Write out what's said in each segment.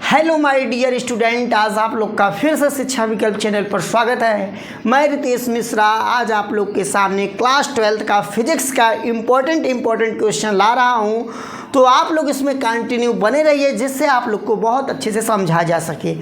Hello my dear student, आज आप लोग का फिर से शिक्षा विकल्प चैनल पर स्वागत है। मैं रितेश मिश्रा आज आप लोग के सामने क्लास 12th का फिजिक्स का इम्पोर्टेंट क्वेश्चन ला रहा हूं। तो आप लोग इसमें कंटिन्यू बने रहिए जिससे आप लोग को बहुत अच्छे से समझा जा सके।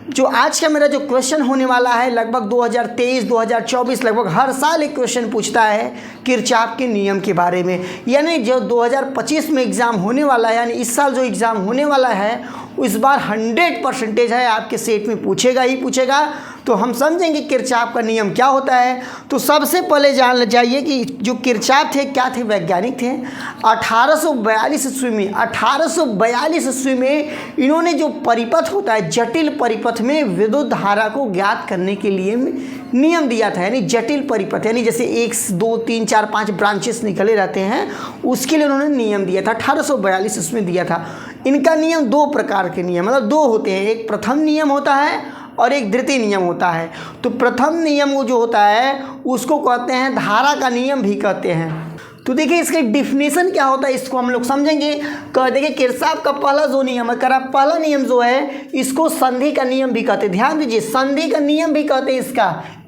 जो आज का मेरा जो क्वेश्चन होने वाला है, लगभग 2023-2024 लगभग हर साल एक क्वेश्चन पूछता है किरचॉफ के नियम के बारे में। यानी जो 2025 में एग्ज़ाम होने वाला है, यानी इस साल जो एग्ज़ाम होने वाला है इस बार 100% है आपके सेट में पूछेगा ही पूछेगा। तो हम समझेंगे किरचॉफ का नियम क्या होता है। तो सबसे पहले जान जाइए कि जो किरचॉफ थे क्या थे, वैज्ञानिक थे। 1842 ईस्वी में इन्होंने जो परिपथ होता है, जटिल परिपथ में विद्युत धारा को ज्ञात करने के लिए नियम दिया था। यानी जटिल परिपथ, यानी जैसे 1 2 3 4 5 ब्रांचेस निकले रहते हैं, उसके लिए उन्होंने नियम दिया था। 1842 इसमें दिया था। इनका नियम दो प्रकार के नियम मतलब दो होते हैं, एक प्रथम नियम होता है और एक द्वितीय नियम होता है। तो प्रथम नियम जो होता है उसको कहते हैं धारा का नियम भी कहते हैं। तो देखिए इसका डिफिनेशन क्या होता है इसको हम लोग समझेंगे। देखिए किरचॉफ का पहला जो नियम है, पहला नियम जो है इसको संधि का नियम भी कहते हैं। ध्यान दीजिए, संधि का नियम भी कहते हैं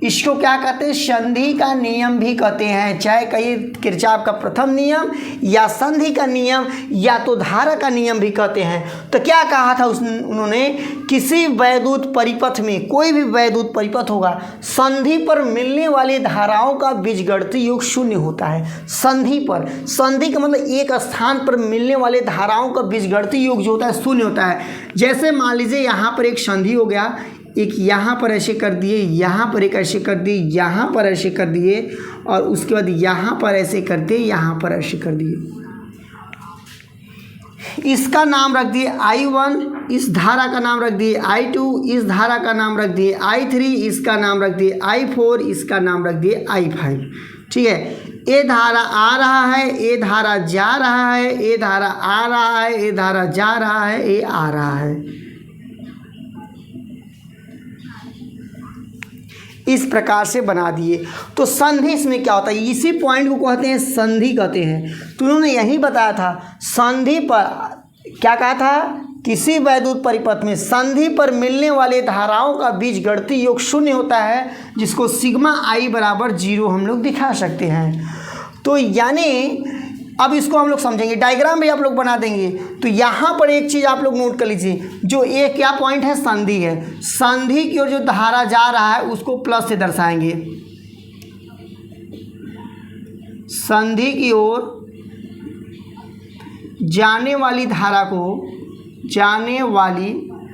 इसको क्या कहते हैं, संधि का नियम भी कहते हैं। चाहे कहीं किरचॉफ का प्रथम नियम या संधि का नियम या तो धारा का नियम भी कहते हैं। तो क्या कहा था उन्होंने, किसी वैद्युत परिपथ में, कोई भी वैद्युत परिपथ होगा, संधि पर मिलने वाली धाराओं का बीजगणितीय योग शून्य होता है। संधि का मतलब एक स्थान पर मिलने वाले धाराओं का बीजगणितीय योग जो होता है शून्य होता है। जैसे मान लीजिए यहाँ पर एक संधि हो गया, एक यहाँ पर ऐसे कर दिए, यहाँ पर एक ऐसे कर दिए, यहाँ पर ऐसे कर दिए और उसके बाद यहाँ पर ऐसे कर दिए, यहाँ पर ऐसे कर दिए। इसका नाम रख दिए I1, इस धारा का नाम रख दिए I2, इस धारा का नाम रख दिए I3, इसका नाम रख दिए I4, इसका नाम रख दिए I5। ठीक है, ये धारा आ रहा है, ये धारा जा रहा है, ये धारा आ रहा है, ये धारा जा रहा है, ये आ रहा है। इस प्रकार से बना दिए। तो संधि इसमें क्या होता है, इसी पॉइंट को कहते हैं संधि कहते हैं। तो उन्होंने यही बताया था, संधि पर क्या कहा था, किसी वैद्युत परिपथ में संधि पर मिलने वाले धाराओं का बीजगणितीय योग शून्य होता है, जिसको सिग्मा I बराबर 0 हम लोग दिखा सकते हैं। तो यानी अब इसको हम लोग समझेंगे, डायग्राम भी आप लोग बना देंगे। तो यहाँ पर एक चीज़ आप लोग नोट कर लीजिए, जो एक क्या पॉइंट है, संधि है। संधि की ओर जो धारा जा रहा है उसको प्लस से दर्शाएंगे। संधि की ओर जाने वाली धारा को,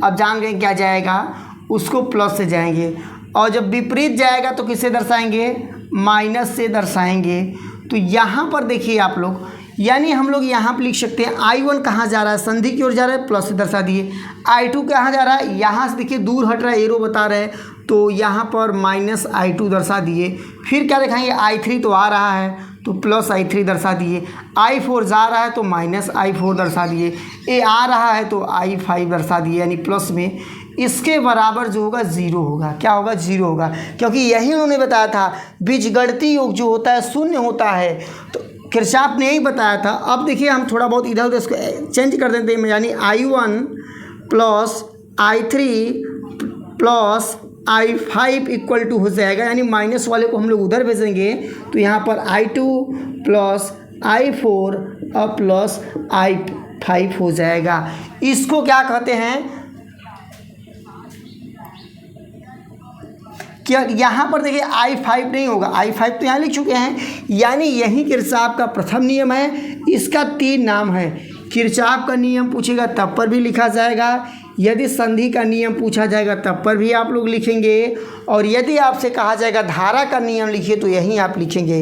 अब जान गए क्या जाएगा, उसको प्लस से जाएंगे। और जब विपरीत जाएगा तो किससे दर्शाएंगे, माइनस से दर्शाएंगे। तो यहाँ पर देखिए आप लोग, यानी हम लोग यहाँ पर लिख सकते हैं I1 कहाँ जा रहा है, संधि की ओर जा रहा है, प्लस से दर्शा दिए। I2 कहाँ जा रहा है, यहाँ से देखिए दूर हट रहा है, एरो बता रहे हैं, तो यहाँ पर माइनस I2 दर्शा दिए। फिर क्या दिखाएंगे, I3 तो आ रहा है तो प्लस I3 दर्शा दिए। I4 जा रहा है तो माइनस I4 दर्शा दिए। ए आ रहा है तो I5 दर्शा दिए, यानी प्लस में। इसके बराबर जो होगा 0 होगा। क्या होगा, 0 होगा, क्योंकि यही उन्होंने बताया था बीजगणितीय योग जो होता है शून्य होता है। तो किरचॉफ ने यही बताया था। अब देखिए हम थोड़ा बहुत इधर उधर इसको चेंज कर देते हैं, यानी I1 plus I3 plus I5 equal to हो जाएगा, यानी माइनस वाले को हम लोग उधर भेजेंगे तो यहाँ पर I2 प्लस I4 और प्लस I5 हो जाएगा। इसको क्या कहते हैं, क्या यहाँ पर देखिए I5 नहीं होगा, I5 तो यहाँ लिख चुके हैं। यानी यही किरचॉफ का प्रथम नियम है। इसका 3 नाम है। किरचॉफ का नियम पूछेगा तब पर भी लिखा जाएगा, यदि संधि का नियम पूछा जाएगा तब पर भी आप लोग लिखेंगे, और यदि आपसे कहा जाएगा धारा का नियम लिखिए तो यहीं आप लिखेंगे।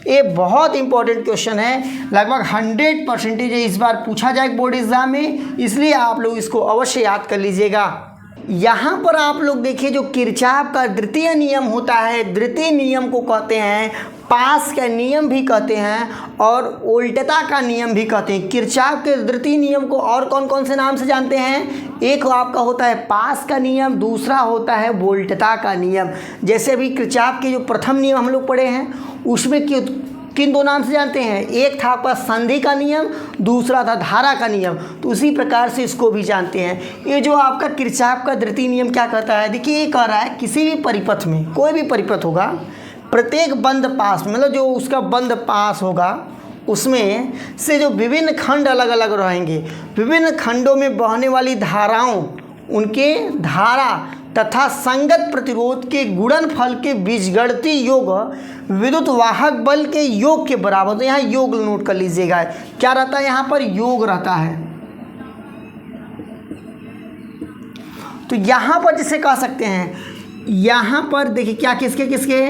ये बहुत इंपॉर्टेंट क्वेश्चन है, लगभग 100% इस बार पूछा जाएगा बोर्ड एग्जाम में, इसलिए आप लोग इसको अवश्य याद कर लीजिएगा। यहाँ पर आप लोग देखिए जो किरचॉफ का द्वितीय नियम होता है, द्वितीय नियम को कहते हैं पास का नियम भी कहते हैं और उल्टता का नियम भी कहते हैं। किरचॉफ के द्वितीय नियम को और कौन कौन से नाम से जानते हैं, एक आपका होता है पास का नियम, दूसरा होता है वोल्टता का नियम। जैसे अभी किरचॉफ के जो प्रथम नियम हम लोग पढ़े हैं उसमें किन दो नाम से जानते हैं? एक था आपका संधि का नियम, दूसरा था धारा का नियम। तो उसी प्रकार से इसको भी जानते हैं। ये जो आपका किरचॉफ का द्वितीय नियम क्या कहता है? देखिए ये कह रहा है किसी भी परिपथ में, कोई भी परिपथ होगा, प्रत्येक बंद पास मतलब जो उसका बंद पास होगा उसमें से जो विभिन्न खंड अलग अलग रहेंगे, विभिन्न खंडों में बहने वाली धाराओं, उनके धारा तथा संगत प्रतिरोध के गुणनफल के बीजगणितीय योग विद्युत वाहक बल के योग के बराबर। तो यहाँ योग नोट कर लीजिएगा, क्या रहता है यहाँ पर? योग रहता है। तो यहाँ पर जिसे कह सकते हैं, यहाँ पर देखिए क्या किसके किसके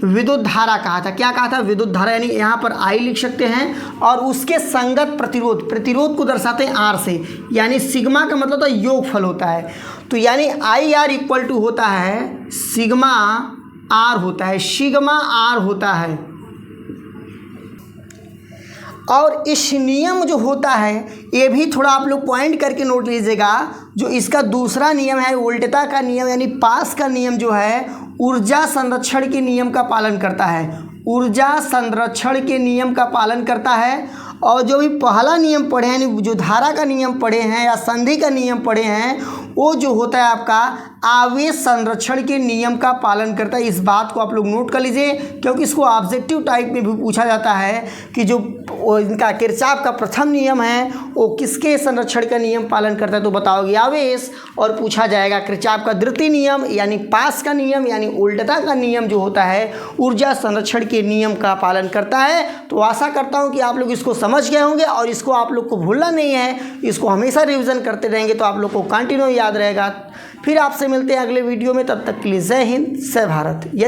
विद्युत धारा कहा था, क्या कहा था? विद्युत धारा, यानी यहाँ पर आई लिख सकते हैं और उसके संगत प्रतिरोध, प्रतिरोध को दर्शाते हैं आर से, यानी सिग्मा का मतलब तो योगफल होता है। तो यानी आई आर इक्वल टू होता है सिग्मा आर होता है, सिग्मा आर होता है। और इस नियम जो होता है ये भी थोड़ा आप लोग पॉइंट करके नोट लीजिएगा। जो इसका दूसरा नियम है वोल्टता का नियम, यानी पास का नियम जो है ऊर्जा संरक्षण के नियम का पालन करता है, ऊर्जा संरक्षण के नियम का पालन करता है। और जो भी पहला नियम पढ़े हैं, यानी जो धारा का नियम पढ़े हैं या संधि का नियम पढ़े हैं, वो जो होता है आपका आवेश संरक्षण के नियम का पालन करता है। इस बात को आप लोग नोट कर लीजिए, क्योंकि इसको ऑब्जेक्टिव टाइप में भी पूछा जाता है कि जो इनका किरचॉफ का प्रथम नियम है वो किसके संरक्षण का नियम पालन करता है? तो बताओगे आवेश। और पूछा जाएगा किरचॉफ का द्वितीय नियम यानी पास का नियम यानी उल्टता का नियम जो होता है ऊर्जा संरक्षण के नियम का पालन करता है। तो आशा करता हूँ कि आप लोग इसको समझ गए होंगे और इसको आप लोग को भूलना नहीं है, इसको हमेशा रिविज़न करते रहेंगे तो आप लोग को कंटिन्यू याद रहेगा। फिर आपसे मिलते हैं अगले वीडियो में, तब तक के लिए जय हिंद, जय भारत।